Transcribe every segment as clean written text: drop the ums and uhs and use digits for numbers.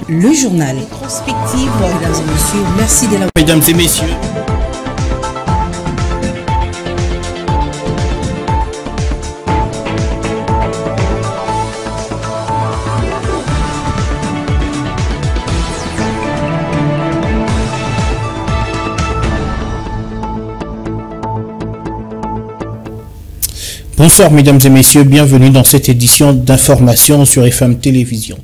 Le journal. Rétrospective, mesdames et messieurs, merci de la... Mesdames et messieurs. Bonsoir mesdames et messieurs, bienvenue dans cette édition d'information sur FM Télévision.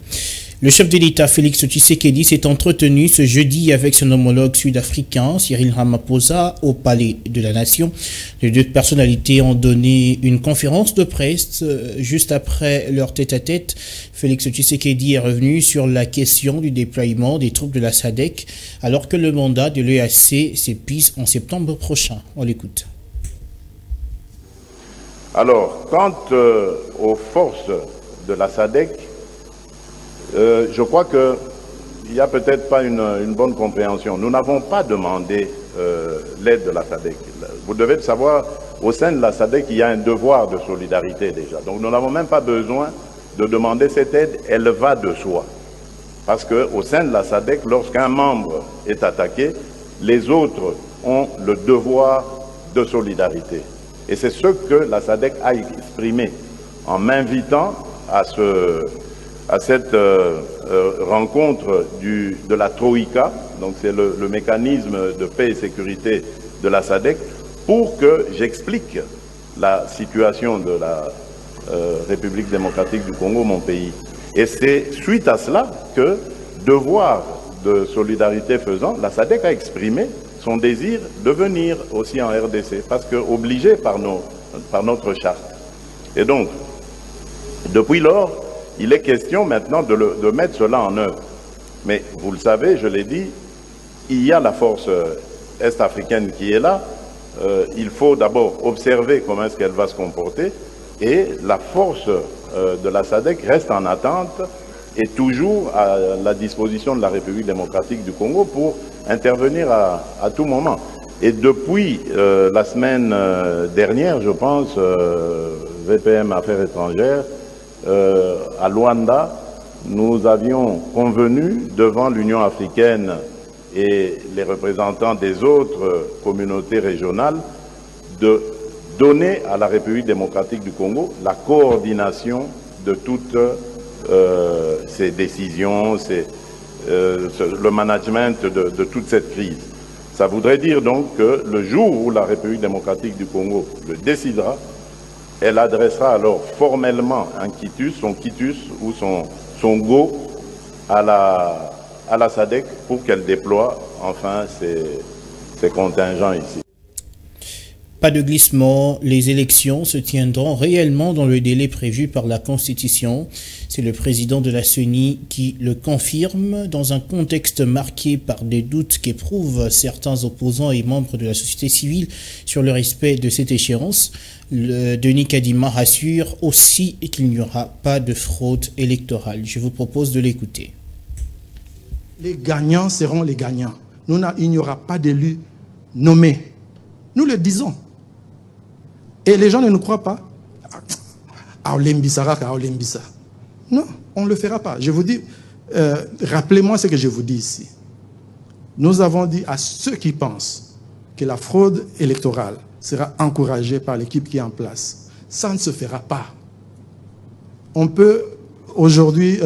Le chef de l'État Félix Tshisekedi s'est entretenu ce jeudi avec son homologue sud-africain Cyril Ramaphosa au Palais de la Nation. Les deux personnalités ont donné une conférence de presse juste après leur tête-à-tête. Félix Tshisekedi est revenu sur la question du déploiement des troupes de la SADC alors que le mandat de l'EAC s'épuise en septembre prochain. On l'écoute. Alors, quant aux forces de la SADC, je crois qu'il n'y a peut-être pas une bonne compréhension. Nous n'avons pas demandé l'aide de la SADC. Vous devez le savoir, au sein de la SADC, il y a un devoir de solidarité déjà. Donc nous n'avons même pas besoin de demander cette aide, elle va de soi. Parce qu'au sein de la SADC, lorsqu'un membre est attaqué, les autres ont le devoir de solidarité. Et c'est ce que la SADC a exprimé en m'invitant à cette rencontre de la Troïka, donc c'est le mécanisme de paix et sécurité de la SADC, pour que j'explique la situation de la République démocratique du Congo, mon pays. Et c'est suite à cela que, devoir de solidarité faisant, la SADC a exprimé son désir de venir aussi en RDC, parce qu'obligé par notre charte. Et donc, depuis lors, il est question maintenant de mettre cela en œuvre. Mais vous le savez, je l'ai dit, il y a la force est-africaine qui est là. Il faut d'abord observer comment est-ce qu'elle va se comporter. Et la force de la SADC reste en attente et toujours à la disposition de la République démocratique du Congo pour intervenir à tout moment. Et depuis la semaine dernière, je pense, VPM Affaires étrangères, à Luanda, nous avions convenu devant l'Union africaine et les représentants des autres communautés régionales de donner à la République démocratique du Congo la coordination de toutes ces décisions, le management de toute cette crise. Ça voudrait dire donc que le jour où la République démocratique du Congo le décidera, elle adressera alors formellement son quitus ou son go à la SADC pour qu'elle déploie enfin ses contingents ici. Pas de glissement, les élections se tiendront réellement dans le délai prévu par la Constitution. C'est le président de la CENI qui le confirme dans un contexte marqué par des doutes qu'éprouvent certains opposants et membres de la société civile sur le respect de cette échéance. Denis Kadima rassure aussi qu'il n'y aura pas de fraude électorale. Je vous propose de l'écouter. Les gagnants seront les gagnants. Il n'y aura pas d'élus nommés. Nous le disons. Et les gens ne nous croient pas. Non, on ne le fera pas. Je vous dis, rappelez-moi ce que je vous dis ici. Nous avons dit à ceux qui pensent que la fraude électorale sera encouragée par l'équipe qui est en place. Ça ne se fera pas. On peut aujourd'hui...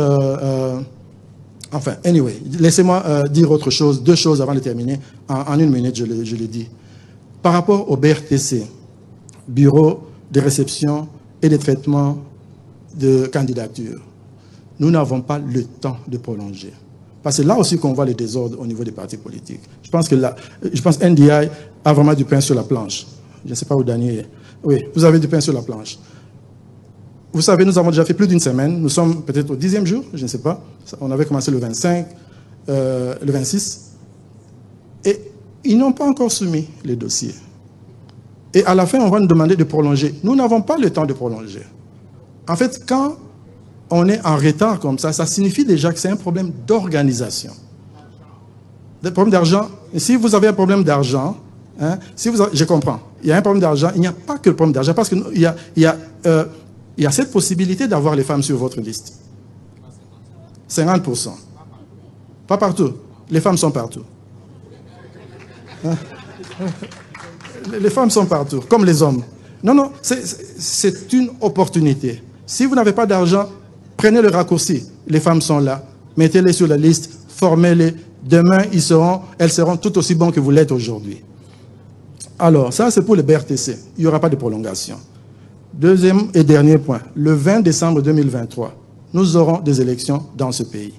enfin, anyway, laissez-moi dire autre chose, deux choses avant de terminer. En une minute, je le dis. Par rapport au BRTC, Bureau de réception et de traitement de candidature, nous n'avons pas le temps de prolonger. Parce que là aussi qu'on voit les désordres au niveau des partis politiques. Je pense que NDI a vraiment du pain sur la planche. Je ne sais pas où Daniel est. Oui, vous avez du pain sur la planche. Vous savez, nous avons déjà fait plus d'une semaine. Nous sommes peut-être au 10e jour, je ne sais pas. On avait commencé le 25, le 26. Et ils n'ont pas encore soumis les dossiers. Et à la fin, on va nous demander de prolonger. Nous n'avons pas le temps de prolonger. En fait, quand on est en retard comme ça, ça signifie déjà que c'est un problème d'organisation. Des problèmes d'argent. Si vous avez un problème d'argent, hein, je comprends. Il y a un problème d'argent. Il n'y a pas que le problème d'argent, parce qu'il y a cette possibilité d'avoir les femmes sur votre liste. 50%. Pas partout. Les femmes sont partout. Hein? Les femmes sont partout, comme les hommes. Non, non, c'est une opportunité. Si vous n'avez pas d'argent, prenez le raccourci. Les femmes sont là. Mettez-les sur la liste, formez-les. Demain, elles seront tout aussi bonnes que vous l'êtes aujourd'hui. Alors, ça, c'est pour le BRTC. Il n'y aura pas de prolongation. Deuxième et dernier point. Le 20 décembre 2023, nous aurons des élections dans ce pays.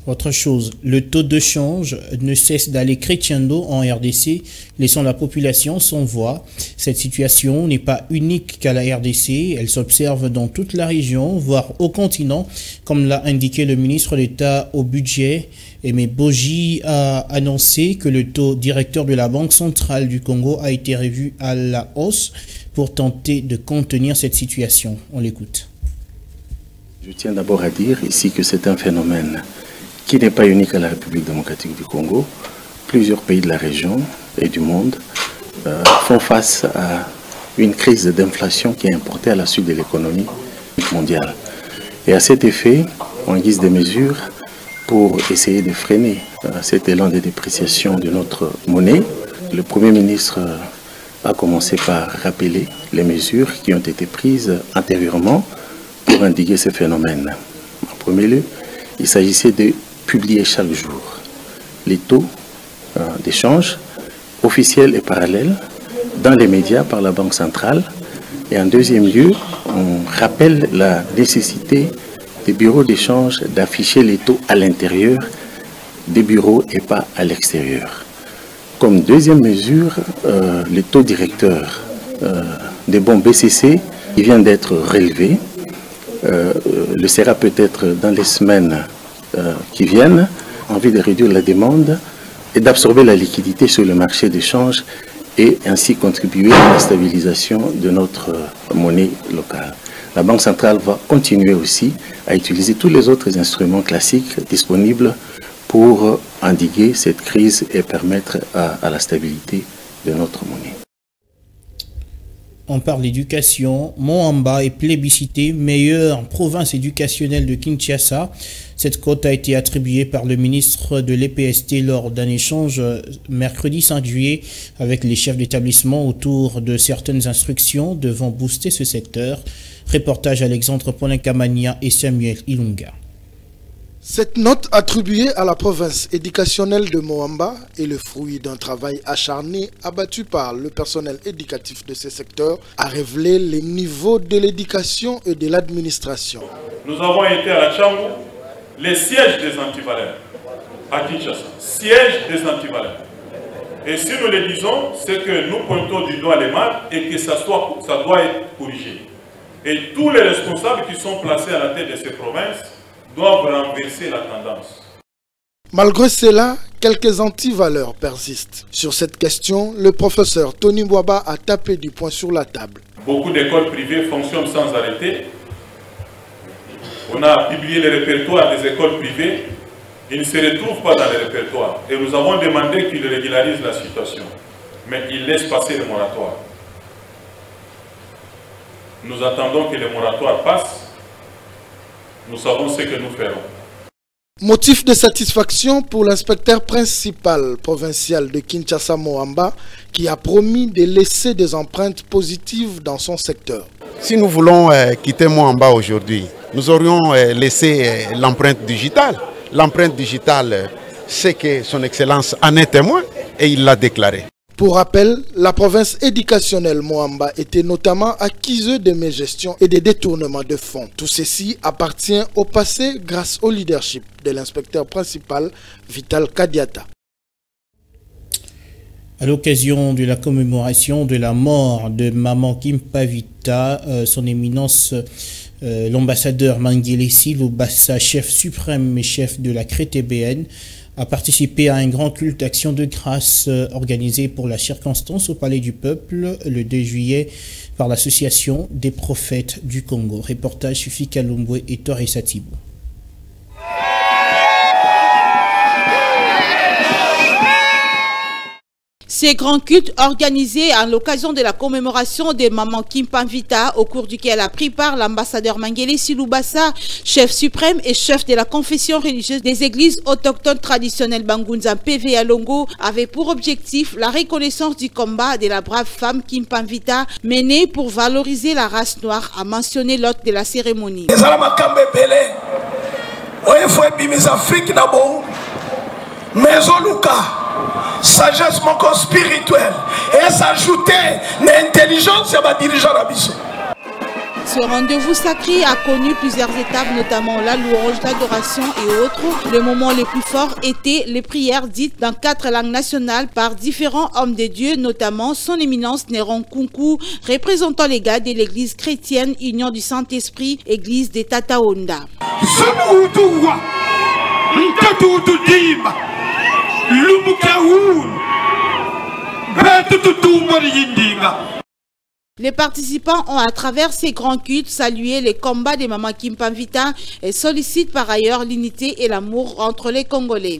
Autre chose, le taux de change ne cesse d'aller crescendo en RDC, laissant la population sans voix. Cette situation n'est pas unique qu'à la RDC, elle s'observe dans toute la région, voire au continent, comme l'a indiqué le ministre d'État au budget. Aimé Boji a annoncé que le taux directeur de la Banque centrale du Congo a été revu à la hausse pour tenter de contenir cette situation. On l'écoute. Je tiens d'abord à dire ici que c'est un phénomène qui n'est pas unique à la République démocratique du Congo. Plusieurs pays de la région et du monde font face à une crise d'inflation qui est importée à la suite de l'économie mondiale. Et à cet effet, en guise de mesures pour essayer de freiner cet élan de dépréciation de notre monnaie, le Premier ministre a commencé par rappeler les mesures qui ont été prises antérieurement pour endiguer ce phénomène. En premier lieu, il s'agissait de publier chaque jour les taux d'échange officiels et parallèles dans les médias par la Banque centrale. Et en deuxième lieu, on rappelle la nécessité des bureaux d'échange d'afficher les taux à l'intérieur des bureaux et pas à l'extérieur. Comme deuxième mesure, les taux directeurs des bons BCC qui vient d'être relevé le sera peut-être dans les semaines qui viennent, en vue de réduire la demande et d'absorber la liquidité sur le marché d'échange et ainsi contribuer à la stabilisation de notre monnaie locale. La Banque centrale va continuer aussi à utiliser tous les autres instruments classiques disponibles pour endiguer cette crise et permettre à la stabilité de notre monnaie. On parle d'éducation. Moamba est plébiscité meilleure province éducationnelle de Kinshasa. Cette cote a été attribuée par le ministre de l'EPST lors d'un échange mercredi 5 juillet avec les chefs d'établissement autour de certaines instructions devant booster ce secteur. Reportage Alexandre Polinkamania et Samuel Ilunga. Cette note attribuée à la province éducationnelle de Moamba est le fruit d'un travail acharné abattu par le personnel éducatif de ce secteur a révélé les niveaux de l'éducation et de l'administration. Nous avons été à la Chambre, les sièges des antivaleurs à Kinshasa, siège des antivaleurs. Et si nous le disons, c'est que nous pointons du doigt les mal et que ça doit être corrigé. Et tous les responsables qui sont placés à la tête de ces provinces doivent renverser la tendance. Malgré cela, quelques antivaleurs persistent. Sur cette question, le professeur Tony Boaba a tapé du poing sur la table. Beaucoup d'écoles privées fonctionnent sans arrêter. On a publié les répertoires des écoles privées. Ils ne se retrouvent pas dans les répertoires. Et nous avons demandé qu'ils régularisent la situation. Mais ils laissent passer le moratoire. Nous attendons que le moratoire passe. Nous savons ce que nous ferons. Motif de satisfaction pour l'inspecteur principal provincial de Kinshasa Moamba qui a promis de laisser des empreintes positives dans son secteur. Si nous voulons quitter Moamba aujourd'hui, nous aurions laissé l'empreinte digitale. L'empreinte digitale, c'est que son Excellence en est témoin et il l'a déclaré. Pour rappel, la province éducationnelle Moamba était notamment acquiseuse de mégestions et des détournements de fonds. Tout ceci appartient au passé grâce au leadership de l'inspecteur principal Vital Kadiata. À l'occasion de la commémoration de la mort de Maman Kimpavita, son éminence l'ambassadeur Mangele Silobassa, chef suprême et chef de la Crétébéenne, a participé à un grand culte d'action de grâce organisé pour la circonstance au Palais du Peuple le 2 juillet par l'Association des prophètes du Congo. Reportage Sufi Kalumbwe et Torre Satibo. Ces grands cultes organisés à l'occasion de la commémoration des Maman Kimpanvita, au cours duquel a pris part l'ambassadeur Mangele Silubasa, chef suprême et chef de la confession religieuse des églises autochtones traditionnelles Bangunza PV à Longo, avait pour objectif la reconnaissance du combat de la brave femme Kimpanvita menée pour valoriser la race noire, a mentionné l'hôte de la cérémonie. Sagesse moko spirituelle et s'ajouter l'intelligence à ma dirigeant Abisso. Ce rendez-vous sacré a connu plusieurs étapes, notamment la louange, l'adoration et autres. Le moment le plus fort était les prières dites dans 4 langues nationales par différents hommes de Dieu, notamment son éminence Néron Kunku, représentant les gars de l'église chrétienne Union du Saint-Esprit, église de Tataonda. Les participants ont, à travers ces grands cultes, salué les combats des Maman Kimpanvita et sollicitent par ailleurs l'unité et l'amour entre les Congolais.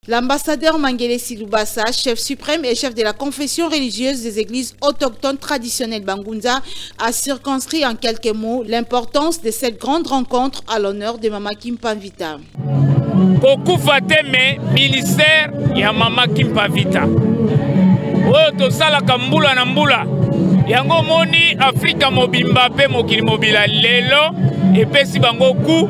L'ambassadeur Mangele Silubasa, chef suprême et chef de la confession religieuse des églises autochtones traditionnelles Bangunza, a circonscrit en quelques mots l'importance de cette grande rencontre à l'honneur de Mama Kimpanvita. Kokufateme ministère ya Mama Kimpanvita. Oto sala kambula na mbula. Yango moni Afrika mobimba pe mokili mobila lelo et pesi bango ku.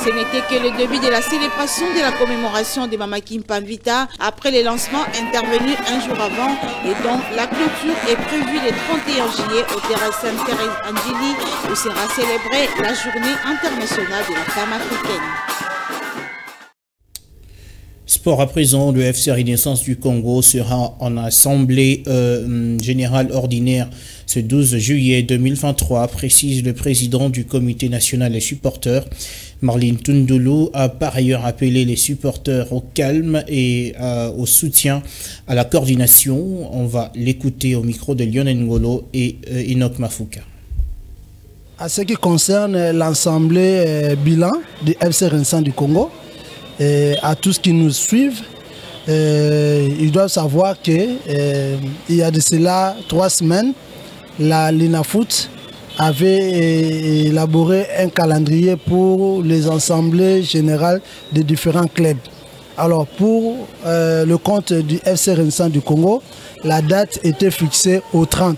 Ce n'était que le début de la célébration de la commémoration de Mama Kimpanvita après le lancement intervenu un jour avant et dont la clôture est prévue le 31 juillet au terrain Sainte-Thérèse Angeli où sera célébrée la journée internationale de la femme africaine. Sport à présent, le FC Renaissance du Congo sera en assemblée générale ordinaire ce 12 juillet 2023, précise le président du comité national des supporters. Marlene Tundulu a par ailleurs appelé les supporters au calme et au soutien, à la coordination. On va l'écouter au micro de Lionel Ngolo et Enoch Mafuka. À ce qui concerne l'assemblée bilan du FC Renaissance du Congo, à tous qui nous suivent, ils doivent savoir qu'il y a de cela 3 semaines, la Linafoot avait élaboré un calendrier pour les assemblées générales des différents clubs. Alors pour le compte du FC Renaissance du Congo, la date était fixée au 30.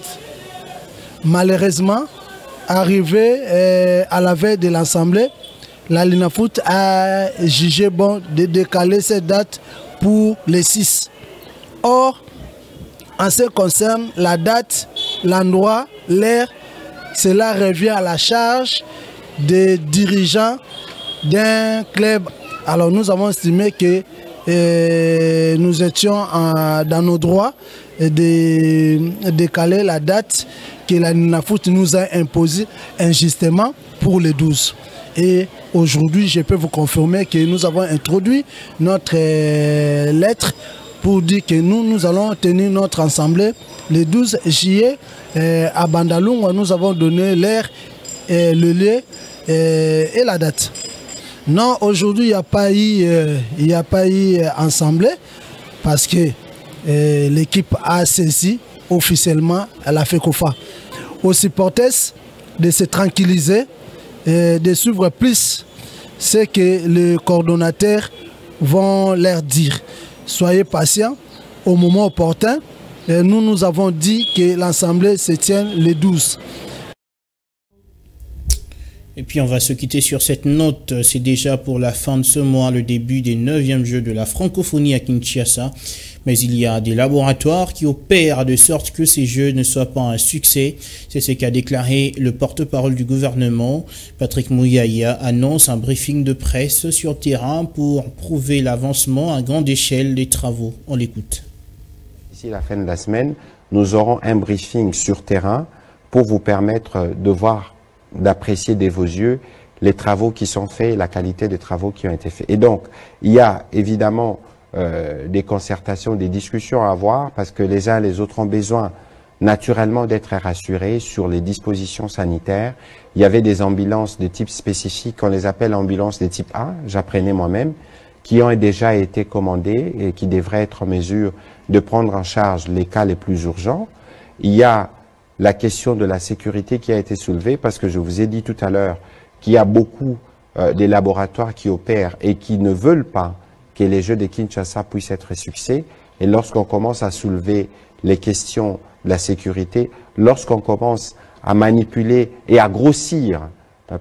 Malheureusement, arrivé à la veille de l'assemblée, la Linafoot a jugé bon de décaler cette date pour les 6. Or, en ce qui concerne la date, l'endroit, l'heure, cela revient à la charge des dirigeants d'un club. Alors nous avons estimé que nous étions dans nos droits de décaler la date que la Linafoot nous a imposée injustement pour les 12. Et aujourd'hui, je peux vous confirmer que nous avons introduit notre lettre pour dire que nous allons tenir notre assemblée le 12 juillet à Bandalung. Nous avons donné l'heure, le lieu et la date. Non, aujourd'hui, il n'y a pas eu assemblée parce que l'équipe a saisi officiellement la FECOFA. Aux supporters de se tranquilliser, de suivre plus ce que les coordonnateurs vont leur dire. Soyez patients au moment opportun. Nous avons dit que l'assemblée se tient le 12. Et puis on va se quitter sur cette note. C'est déjà pour la fin de ce mois le début des 9e Jeux de la francophonie à Kinshasa. Mais il y a des laboratoires qui opèrent de sorte que ces Jeux ne soient pas un succès. C'est ce qu'a déclaré le porte-parole du gouvernement. Patrick Mouyaya annonce un briefing de presse sur terrain pour prouver l'avancement à grande échelle des travaux. On l'écoute. D'ici la fin de la semaine, nous aurons un briefing sur terrain pour vous permettre de voir, d'apprécier de vos yeux les travaux qui sont faits, la qualité des travaux qui ont été faits. Et donc, il y a évidemment des concertations, des discussions à avoir, parce que les uns et les autres ont besoin naturellement d'être rassurés sur les dispositions sanitaires. Il y avait des ambulances de type spécifique, on les appelle ambulances de type A, j'apprenais moi-même, qui ont déjà été commandées et qui devraient être en mesure de prendre en charge les cas les plus urgents. Il y a la question de la sécurité qui a été soulevée, parce que je vous ai dit tout à l'heure qu'il y a beaucoup des laboratoires qui opèrent et qui ne veulent pas que les Jeux de Kinshasa puissent être succès. Et lorsqu'on commence à soulever les questions de la sécurité, lorsqu'on commence à manipuler et à grossir,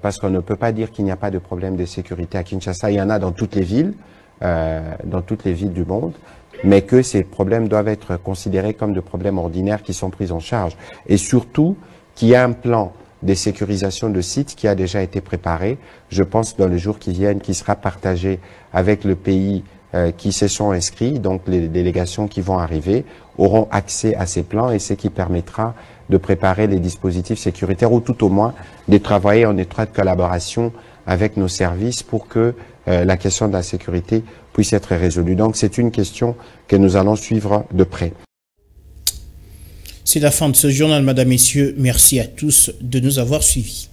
parce qu'on ne peut pas dire qu'il n'y a pas de problème de sécurité à Kinshasa, il y en a dans toutes les villes du monde, mais que ces problèmes doivent être considérés comme des problèmes ordinaires qui sont pris en charge. Et surtout, qu'il y a un plan de sécurisation de sites qui a déjà été préparé, je pense dans les jours qui viennent, qui sera partagé avec le pays qui se sont inscrits, donc les délégations qui vont arriver auront accès à ces plans, et ce qui permettra de préparer les dispositifs sécuritaires, ou tout au moins de travailler en étroite collaboration avec nos services pour que la question de la sécurité puisse être résolue. Donc c'est une question que nous allons suivre de près. C'est la fin de ce journal, Madame, Messieurs. Merci à tous de nous avoir suivis.